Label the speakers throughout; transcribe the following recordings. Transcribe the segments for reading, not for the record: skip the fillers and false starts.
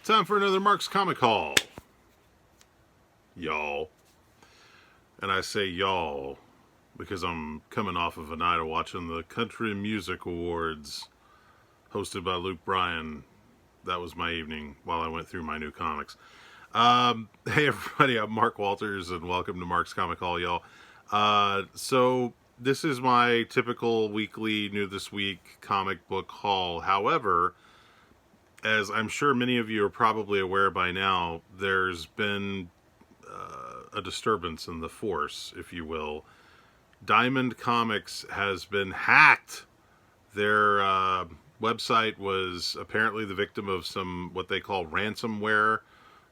Speaker 1: Time for another Mark's Comic Haul. Y'all. And I say y'all because I'm coming off of a night of watching the Country Music Awards hosted by Luke Bryan. That was my evening while I went through my new comics. Hey everybody, I'm Mark Walters and welcome to Mark's Comic Haul, y'all. So this is my typical weekly New This Week comic book haul. However, as I'm sure many of you are probably aware by now, there's been a disturbance in the force, if you will. Diamond Comics has been hacked. Their website was apparently the victim of some, what they call ransomware,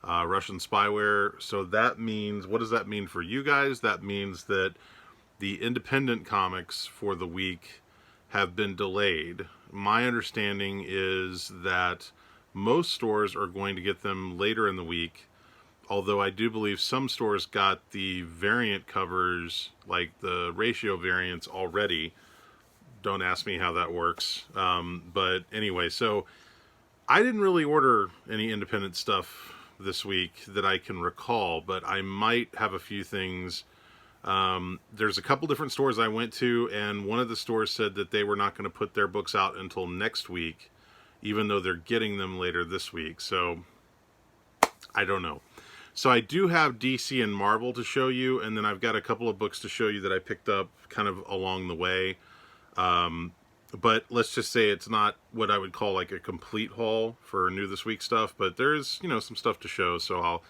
Speaker 1: Russian spyware. So that means, what does that mean for you guys? That means that the independent comics for the week have been delayed. My understanding is that most stores are going to get them later in the week, although I do believe some stores got the variant covers, like the ratio variants, already. Don't ask me how that works. But anyway, so I didn't really order any independent stuff this week that I can recall, but I might have a few things. There's a couple different stores I went to, and one of the stores said that they were not going to put their books out until next week, even though they're getting them later this week. So I don't know. So I do have DC and Marvel to show you, and then I've got a couple of books to show you that I picked up kind of along the way. But let's just say it's not what I would call like a complete haul for New This Week stuff, but there's, you know, some stuff to show. So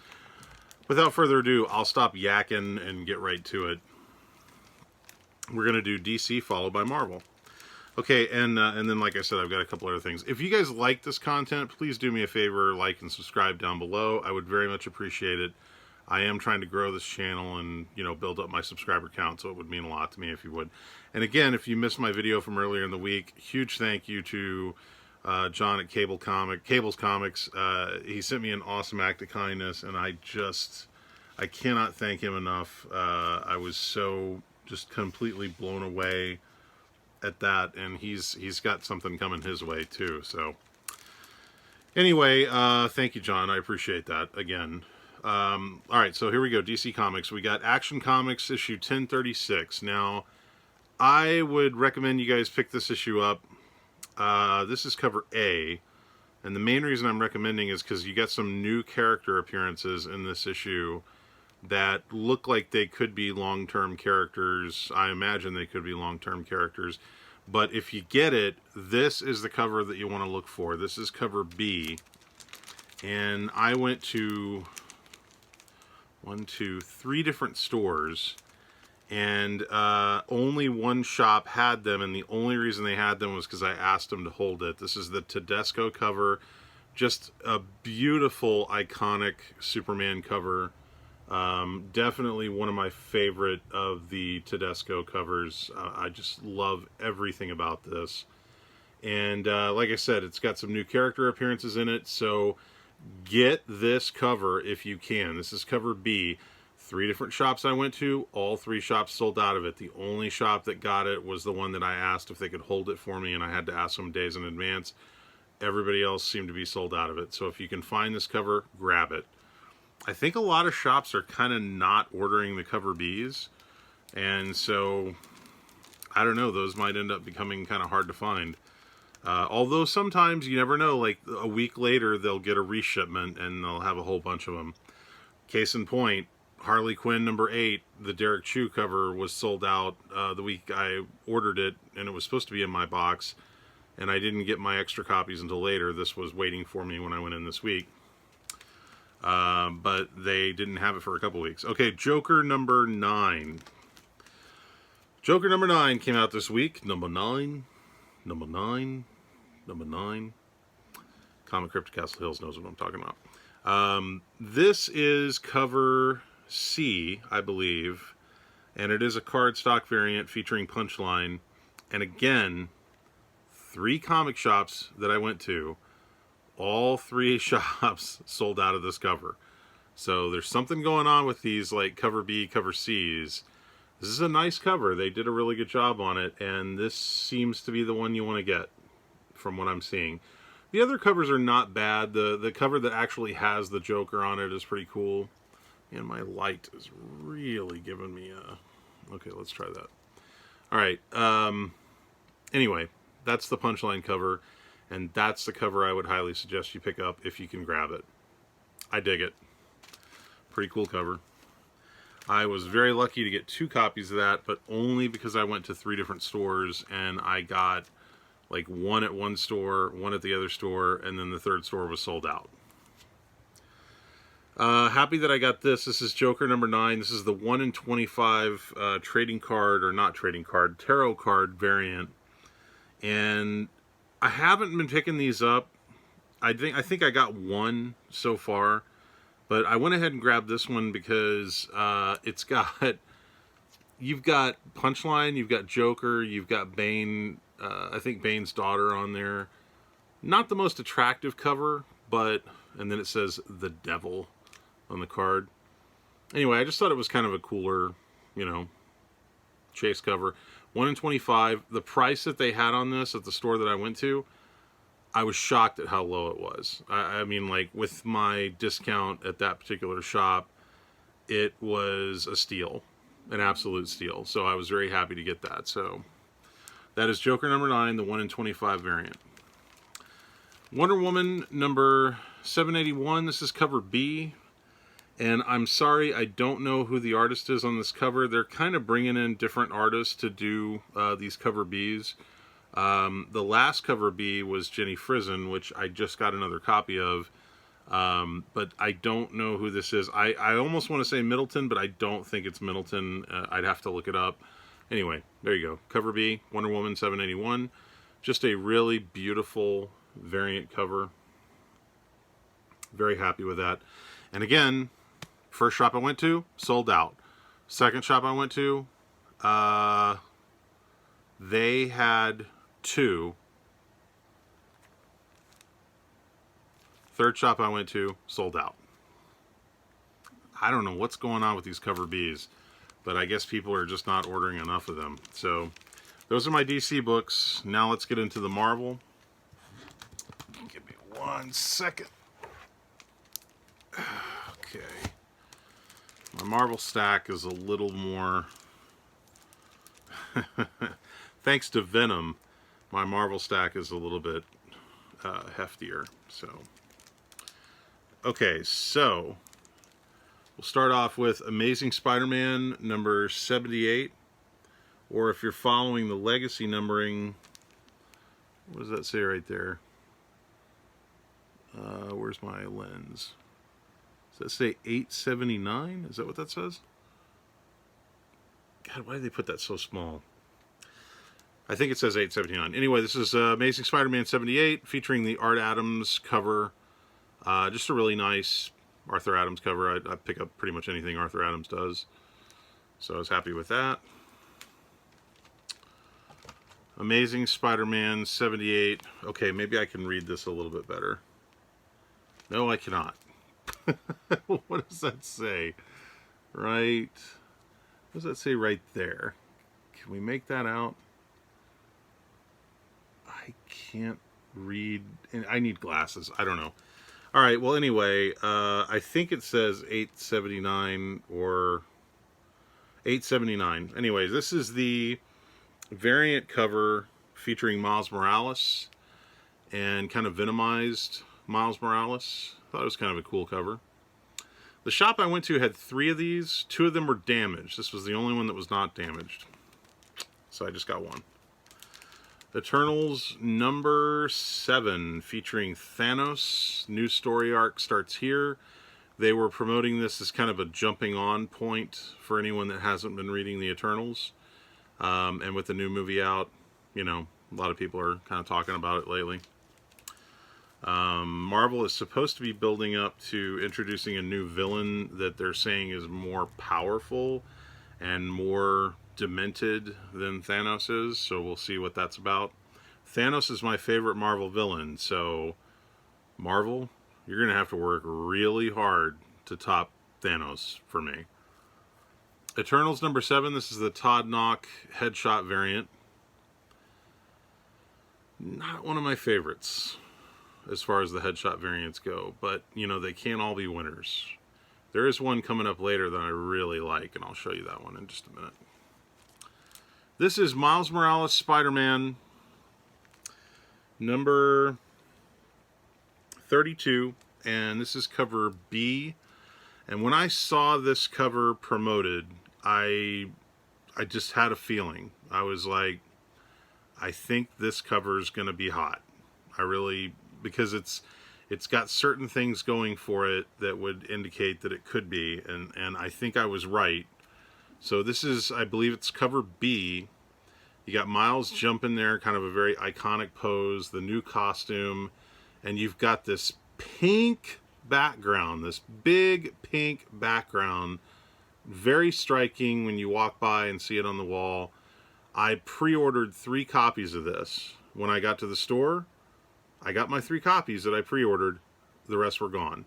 Speaker 1: without further ado, I'll stop yakking and get right to it. We're going to do DC followed by Marvel. Okay, and then, like I said, I've got a couple other things. If you guys like this content, please do me a favor, like and subscribe down below. I would very much appreciate it. I am trying to grow this channel and, you know, build up my subscriber count, so it would mean a lot to me if you would. And again, if you missed my video from earlier in the week, huge thank you to John at Cable's Comics. He sent me an awesome act of kindness, and I cannot thank him enough. I was so just completely blown away at that, and he's got something coming his way too. So anyway, thank you, John. I appreciate that again. All right, so here we go. DC Comics. We got Action Comics issue 1036. Now, I would recommend you guys pick this issue up. This is cover A, and the main reason I'm recommending is because you got some new character appearances in this issue that look like they could be long-term characters. I imagine they could be long-term characters. But if you get it, this is the cover that you want to look for. This is cover B. And I went to 3 different stores, and only one shop had them, and the only reason they had them was because I asked them to hold it. This is the Tedesco cover. Just a beautiful, iconic Superman cover. Definitely one of my favorite of the Tedesco covers. I just love everything about this. And like I said, it's got some new character appearances in it, so get this cover if you can. This is cover B. 3 different shops I went to, all 3 shops sold out of it. The only shop that got it was the one that I asked if they could hold it for me, and I had to ask them days in advance. Everybody else seemed to be sold out of it. So if you can find this cover, grab it. I think a lot of shops are kind of not ordering the cover Bs, and so I don't know, those might end up becoming kind of hard to find. Although sometimes you never know, like a week later they'll get a reshipment and they'll have a whole bunch of them. Case in point, Harley Quinn number 8, the Derek Chu cover, was sold out the week I ordered it, and it was supposed to be in my box, and I didn't get my extra copies until later. This was waiting for me when I went in this week. But they didn't have it for a couple weeks. Okay, Joker number 9. Joker number 9 came out this week. Number 9. Comic Crypt Castle Hills knows what I'm talking about. This is cover C, I believe, and it is a cardstock variant featuring Punchline. And again, 3 comic shops that I went to, all 3 shops sold out of this cover. So there's something going on with these, like cover B, cover C's. This is a nice cover. They did a really good job on it, and this seems to be the one you want to get from what I'm seeing. The other covers are not bad. The cover that actually has the Joker on it is pretty cool. And my light is really giving me a... Okay, let's try that. All right. Anyway, that's the Punchline cover. And that's the cover I would highly suggest you pick up if you can grab it. I dig it. Pretty cool cover. I was very lucky to get 2 copies of that, but only because I went to 3 different stores and I got like 1 at one store, 1 at the other store, and then the 3rd store was sold out. Happy that I got this. This is Joker number 9. This is the 1 in 25 trading card, or not trading card, tarot card variant. And I haven't been picking these up. I think I got 1 so far. But I went ahead and grabbed this one because it's got... You've got Punchline, you've got Joker, you've got Bane, I think Bane's daughter on there. Not the most attractive cover, but... And then it says The Devil on the card. Anyway, I just thought it was kind of a cooler, you know, chase cover. 1 in 25. The price that they had on this at the store that I went to, I was shocked at how low it was. I mean, like, with my discount at that particular shop, it was a steal. An absolute steal. So I was very happy to get that. So that is Joker number 9, the 1 in 25 variant. Wonder Woman number 781. This is cover B. And I'm sorry, I don't know who the artist is on this cover. They're kind of bringing in different artists to do these cover Bs. The last cover B was Jenny Frison, which I just got another copy of. But I don't know who this is. I almost want to say Middleton, but I don't think it's Middleton. I'd have to look it up. Anyway, there you go. Cover B, Wonder Woman 781. Just a really beautiful variant cover. Very happy with that. And again, first shop I went to, sold out. Second shop I went to, they had 2. Third shop I went to, sold out. I don't know what's going on with these cover Bs, but I guess people are just not ordering enough of them. So, those are my DC books. Now let's get into the Marvel. Give me 1 second. Okay. My Marvel stack is a little more... Thanks to Venom, my Marvel stack is a little bit heftier. So, okay, so we'll start off with Amazing Spider-Man number 78. Or if you're following the legacy numbering, what does that say right there? Where's my lens? Does that say 879? Is that what that says? God, why did they put that so small? I think it says 879. Anyway, this is Amazing Spider-Man 78, featuring the Art Adams cover. Just a really nice Arthur Adams cover. I pick up pretty much anything Arthur Adams does. So I was happy with that. Amazing Spider-Man 78. Okay, maybe I can read this a little bit better. No, I cannot. What does that say? Right. What does that say right there? Can we make that out? I can't read. I need glasses. I don't know. All right. Well, anyway, I think it says 879 or 879. Anyways, this is the variant cover featuring Miles Morales and kind of Venomized Miles Morales. I thought it was kind of a cool cover. The shop I went to had 3 of these. 2 of them were damaged. This was the only one that was not damaged. So I just got 1. Eternals number 7 featuring Thanos. New story arc starts here. They were promoting this as kind of a jumping on point for anyone that hasn't been reading the Eternals. And with the new movie out, you know, a lot of people are kind of talking about it lately. Marvel is supposed to be building up to introducing a new villain that they're saying is more powerful and more demented than Thanos is, so we'll see what that's about. Thanos is my favorite Marvel villain, so Marvel, you're going to have to work really hard to top Thanos for me. Eternals number 7, this is the Todd Knock headshot variant. Not one of my favorites. as far as the headshot variants go, but, you know, they can't all be winners. There is one coming up later that I really like, and I'll show you that one in just a minute. This is Miles Morales Spider-Man, number 32, and this is cover B. And when I saw this cover promoted, I just had a feeling. I was like, I think this cover is going to be hot. I really, because it's got certain things going for it that would indicate that it could be, and I think I was right. So this is, I believe it's cover B. You got Miles jumping there, kind of a very iconic pose, the new costume, and you've got this pink background, this big pink background, very striking when you walk by and see it on the wall. I pre-ordered 3 copies of this. When I got to the store, I got my 3 copies that I pre-ordered. The rest were gone.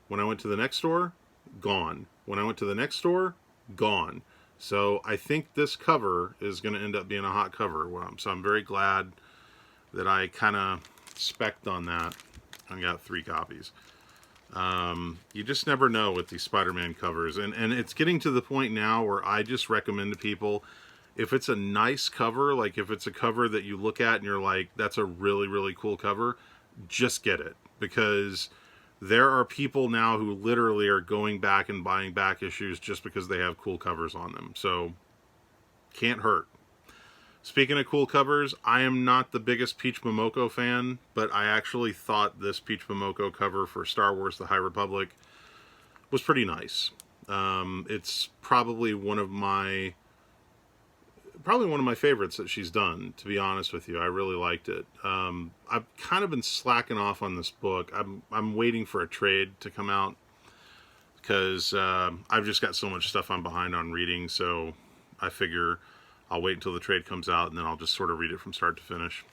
Speaker 1: When I went to the next store, gone. When I went to the next store, gone. So I think this cover is going to end up being a hot cover. So I'm very glad that I kind of spec'd on that. I got 3 copies. You just never know with these Spider-Man covers. And it's getting to the point now where I just recommend to people, if it's a nice cover, like if it's a cover that you look at and you're like, that's a really, really cool cover, just get it. Because there are people now who literally are going back and buying back issues just because they have cool covers on them. So, can't hurt. Speaking of cool covers, I am not the biggest Peach Momoko fan, but I actually thought this Peach Momoko cover for Star Wars The High Republic was pretty nice. It's probably one of my favorites that she's done, to be honest with you. I really liked it. I've kind of been slacking off on this book. I'm waiting for a trade to come out because I've just got so much stuff I'm behind on reading, so I figure I'll wait until the trade comes out and then I'll just sort of read it from start to finish.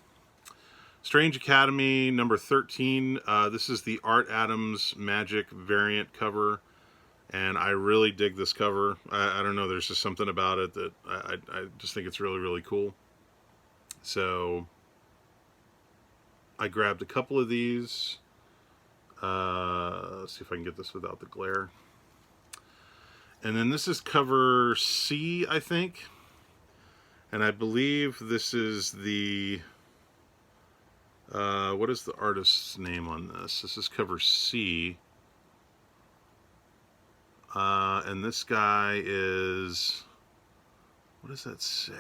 Speaker 1: Strange Academy, number 13. This is the Art Adams Magic variant cover. And I really dig this cover. I don't know, there's just something about it that I just think it's really, really cool. So I grabbed a couple of these. Let's see if I can get this without the glare. And then this is cover C, I think. And I believe this is the... what is the artist's name on this? This is cover C. And this guy is, what does that say?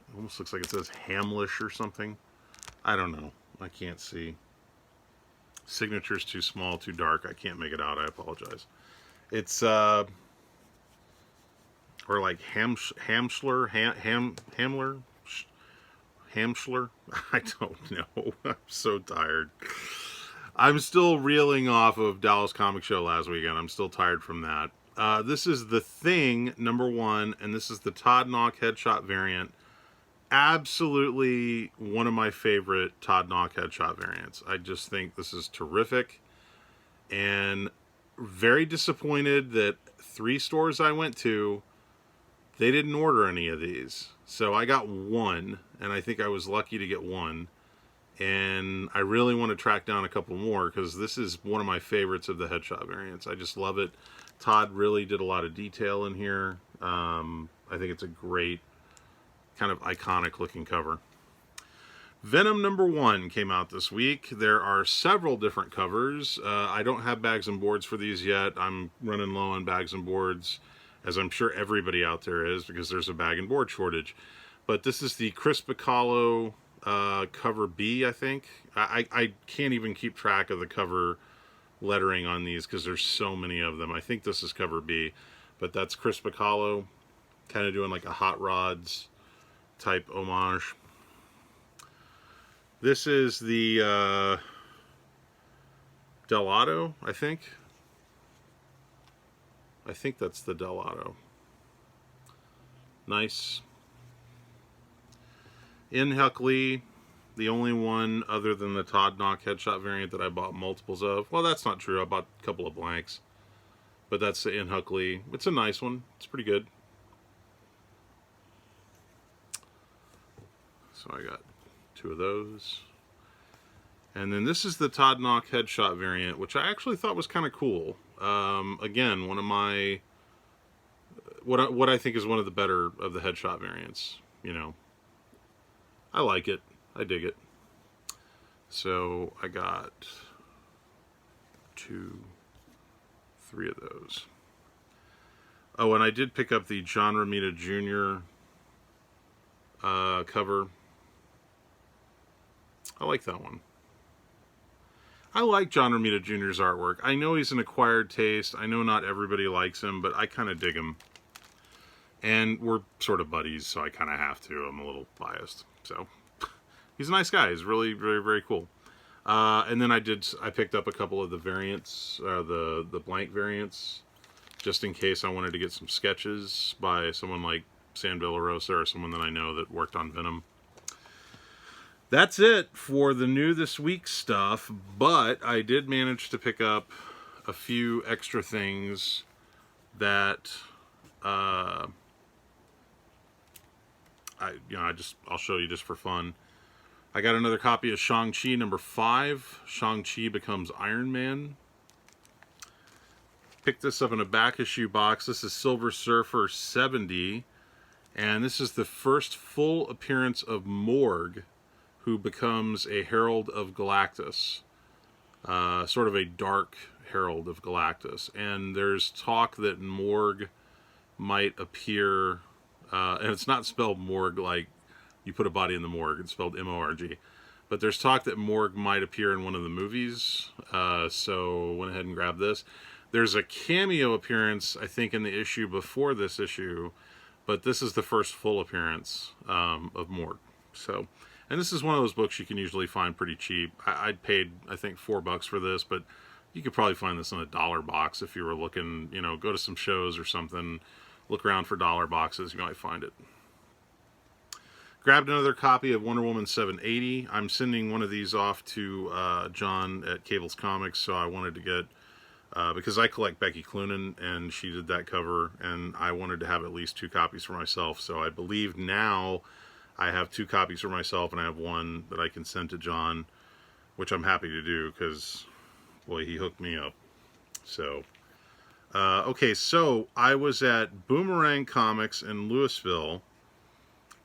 Speaker 1: It almost looks like it says Hamlish or something. I don't know. I can't see. Signature's too small, too dark. I can't make it out. I apologize. It's, or like Hamschler? Hamschler? I don't know. I'm so tired. I'm still reeling off of Dallas Comic Show last weekend. I'm still tired from that. This is The Thing, number 1, and this is the Todd Nauck headshot variant. Absolutely one of my favorite Todd Nauck headshot variants. I just think this is terrific. And very disappointed that 3 stores I went to, they didn't order any of these. So I got 1, and I think I was lucky to get 1. And I really want to track down a couple more because this is one of my favorites of the headshot variants. I just love it. Todd really did a lot of detail in here. I think it's a great, kind of iconic looking cover. Venom number 1 came out this week. There are several different covers. I don't have bags and boards for these yet. I'm running low on bags and boards, as I'm sure everybody out there is, because there's a bag and board shortage. But this is the Chris Bacalo cover B, I think. I can't even keep track of the cover lettering on these because there's so many of them. I think this is cover B, but that's Chris Bacalo kind of doing like a Hot Rods type homage. This is the Delato, I think. I think that's the Delato. Nice. In Huckley, the only one other than the Todd Nauck headshot variant that I bought multiples of. Well, that's not true. I bought a couple of blanks. But that's the In Huckley. It's a nice one. It's pretty good. So I got 2 of those. And then this is the Todd Knock headshot variant, which I actually thought was kind of cool. Again, one of my... What I think is one of the better of the headshot variants. You know, I like it. I dig it. So I got 2, 3 of those. Oh, and I did pick up the John Romita Jr. Cover. I like that one. I like John Romita Jr.'s artwork. I know he's an acquired taste. I know not everybody likes him, but I kind of dig him. And we're sort of buddies, so I kind of have to. I'm a little biased. So, he's a nice guy. He's really very, very cool. And then I picked up a couple of the variants, the blank variants, just in case I wanted to get some sketches by someone like San Villarosa or someone that I know that worked on Venom. That's it for the new this week stuff, but I did manage to pick up a few extra things that I'll show you just for fun. I got another copy of Shang-Chi number 5. Shang-Chi becomes Iron Man. Picked this up in a back issue box. This is Silver Surfer 70. And this is the first full appearance of Morg, who becomes a Herald of Galactus. Sort of a dark Herald of Galactus. And there's talk that Morg might appear... and it's not spelled morgue like you put a body in the morgue. It's spelled M-O-R-G. But there's talk that Morg might appear in one of the movies. So went ahead and grabbed this. There's a cameo appearance, I think, in the issue before this issue. But this is the first full appearance of Morg. So, and this is one of those books you can usually find pretty cheap. I'd paid, I think, $4 for this. But you could probably find this in a $1 box if you were looking, you know, go to some shows or something. Look around for $1 boxes, you might find it. Grabbed another copy of Wonder Woman 780. I'm sending one of these off to John at Cable's Comics, so I wanted to get, because I collect Becky Cloonan, and she did that cover, and I wanted to have at least 2 copies for myself. So I believe now I have 2 copies for myself, and I have one that I can send to John, which I'm happy to do, because, boy, he hooked me up. So... okay, so I was at Boomerang Comics in Louisville,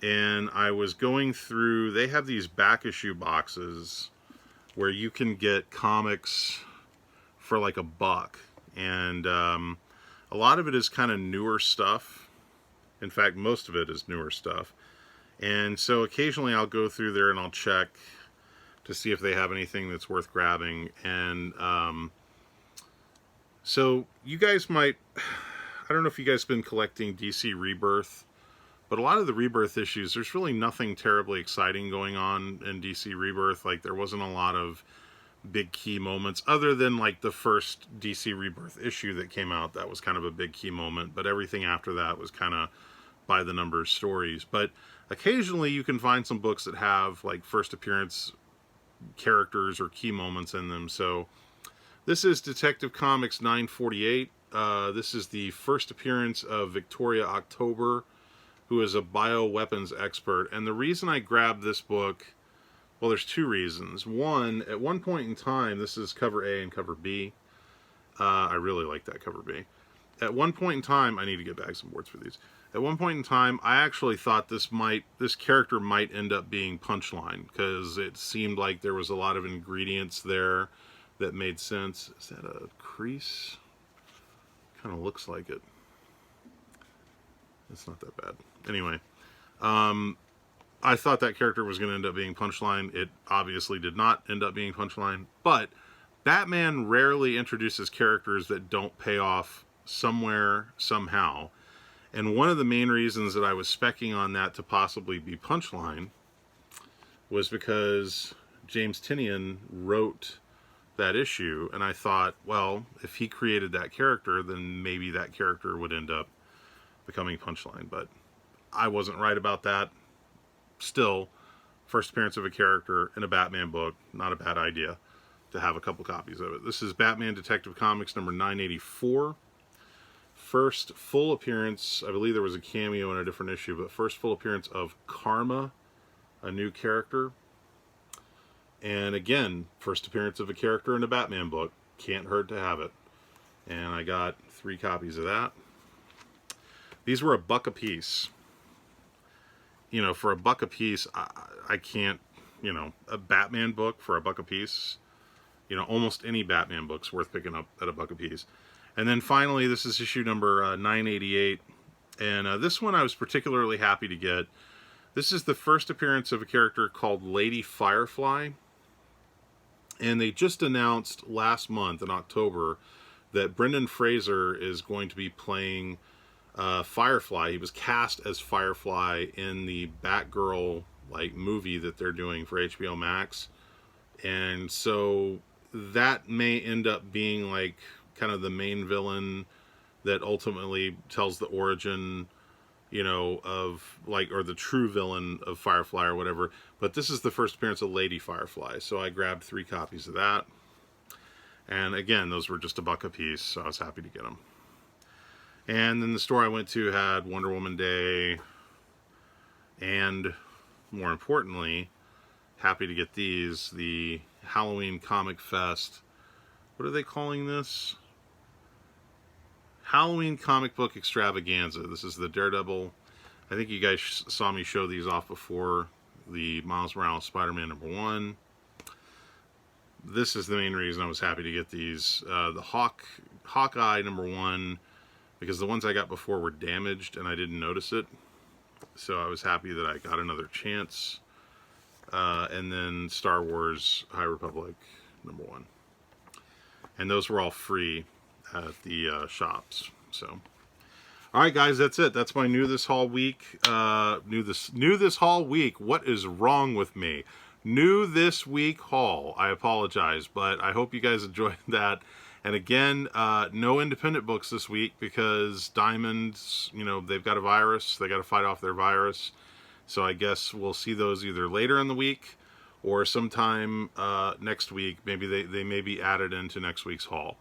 Speaker 1: and I was going through, they have these back issue boxes where you can get comics for like $1. And a lot of it is kind of newer stuff. In fact, most of it is newer stuff. And so occasionally I'll go through there and I'll check to see if they have anything that's worth grabbing. And so you guys might, I don't know if you guys have been collecting DC Rebirth, but a lot of the Rebirth issues, there's really nothing terribly exciting going on in DC Rebirth. Like, there wasn't a lot of big key moments, other than like the first DC Rebirth issue that came out. That was kind of a big key moment, but everything after that was kind of by the numbers stories. But occasionally you can find some books that have like first appearance characters or key moments in them. So this is Detective Comics 948. This is the first appearance of Victoria October, who is a bioweapons expert. And the reason I grabbed this book, well, there's 2 reasons. One, at one point in time, this is cover A and cover B. I really like that cover B. At one point in time, I need to get bags and boards for these. At one point in time, I actually thought this character might end up being Punchline, because it seemed like there was a lot of ingredients there that made sense. Is that a crease? Kind of looks like it. It's not that bad. Anyway, I thought that character was going to end up being Punchline. It obviously did not end up being Punchline, but Batman rarely introduces characters that don't pay off somewhere, somehow. And one of the main reasons that I was specking on that to possibly be Punchline was because James Tynion wrote that issue, and I thought, well, if he created that character, then maybe that character would end up becoming Punchline. But I wasn't right about that. Still, first appearance of a character in a Batman book, not a bad idea to have a couple copies of it. This is Batman Detective Comics number 984. First full appearance, I believe there was a cameo in a different issue, but first full appearance of Karma, a new character. And again, first appearance of a character in a Batman book. Can't hurt to have it. And I got 3 copies of that. These were $1 a piece. You know, for $1 a piece, I can't, you know, a Batman book for $1 a piece. You know, almost any Batman book's worth picking up at $1 a piece. And then finally, this is issue number 988. And this one I was particularly happy to get. This is the first appearance of a character called Lady Firefly. And they just announced last month in October that Brendan Fraser is going to be playing Firefly. He was cast as Firefly in the Batgirl movie that they're doing for HBO Max. And so that may end up being kind of the main villain that ultimately tells the origin, you know, of or the true villain of Firefly or whatever. But this is the first appearance of Lady Firefly, so I grabbed 3 copies of that. And again, those were just $1 a piece, so I was happy to get them. And then the store I went to had Wonder Woman Day, and more importantly, happy to get these, the Halloween Comic Fest. What are they calling this? Halloween Comic Book Extravaganza. This is the Daredevil. I think you guys saw me show these off before. The Miles Morales Spider-Man #1. This is the main reason I was happy to get these. The Hawkeye #1, because the ones I got before were damaged and I didn't notice it. So I was happy that I got another chance. And then Star Wars High Republic #1. And those were all free at the shops. So, all right, guys, that's it. That's my new this haul week. New this haul week. What is wrong with me? New this week haul. I apologize, but I hope you guys enjoyed that. And again, no independent books this week because Diamond's, you know, they've got a virus. They got to fight off their virus. So I guess we'll see those either later in the week or sometime next week. Maybe they may be added into next week's haul.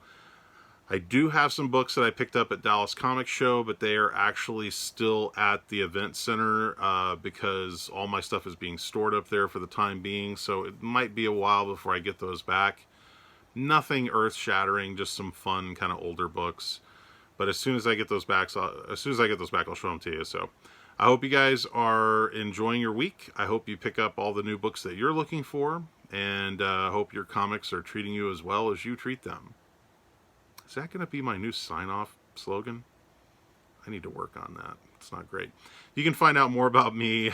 Speaker 1: I do have some books that I picked up at Dallas Comic Show, but they are actually still at the event center because all my stuff is being stored up there for the time being. So it might be a while before I get those back. Nothing earth-shattering, just some fun kind of older books. But as soon as I get those back, I'll show them to you. So I hope you guys are enjoying your week. I hope you pick up all the new books that you're looking for, and I hope your comics are treating you as well as you treat them. Is that going to be my new sign-off slogan? I need to work on that. It's not great. You can find out more about me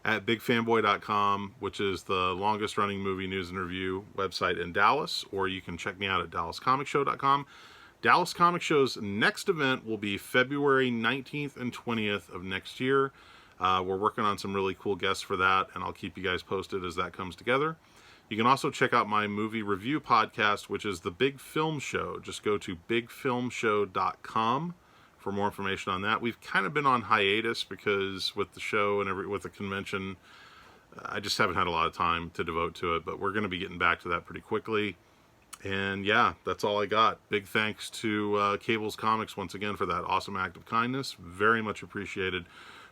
Speaker 1: at bigfanboy.com, which is the longest-running movie news and review website in Dallas, or you can check me out at dallascomicshow.com. Dallas Comic Show's next event will be February 19th and 20th of next year. We're working on some really cool guests for that, and I'll keep you guys posted as that comes together. You can also check out my movie review podcast, which is The Big Film Show. Just go to bigfilmshow.com for more information on that. We've kind of been on hiatus because with the show and with the convention, I just haven't had a lot of time to devote to it, but we're going to be getting back to that pretty quickly. And yeah, that's all I got. Big thanks to Cables Comics once again for that awesome act of kindness. Very much appreciated.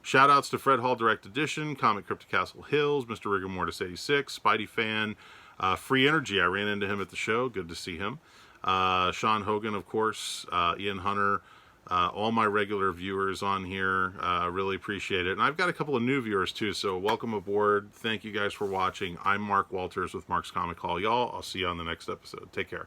Speaker 1: Shout outs to Fred Hall Direct Edition, Comic Cryptic Castle Hills, Mr. Rigor Mortis 86, Spidey Fan, Free Energy. I ran into him at the show. Good to see him. Sean Hogan, of course, Ian Hunter, all my regular viewers on here. Really appreciate it. And I've got a couple of new viewers too, so welcome aboard. Thank you guys for watching. I'm Mark Walters with Mark's Comic Hall. Y'all, I'll see you on the next episode. Take care.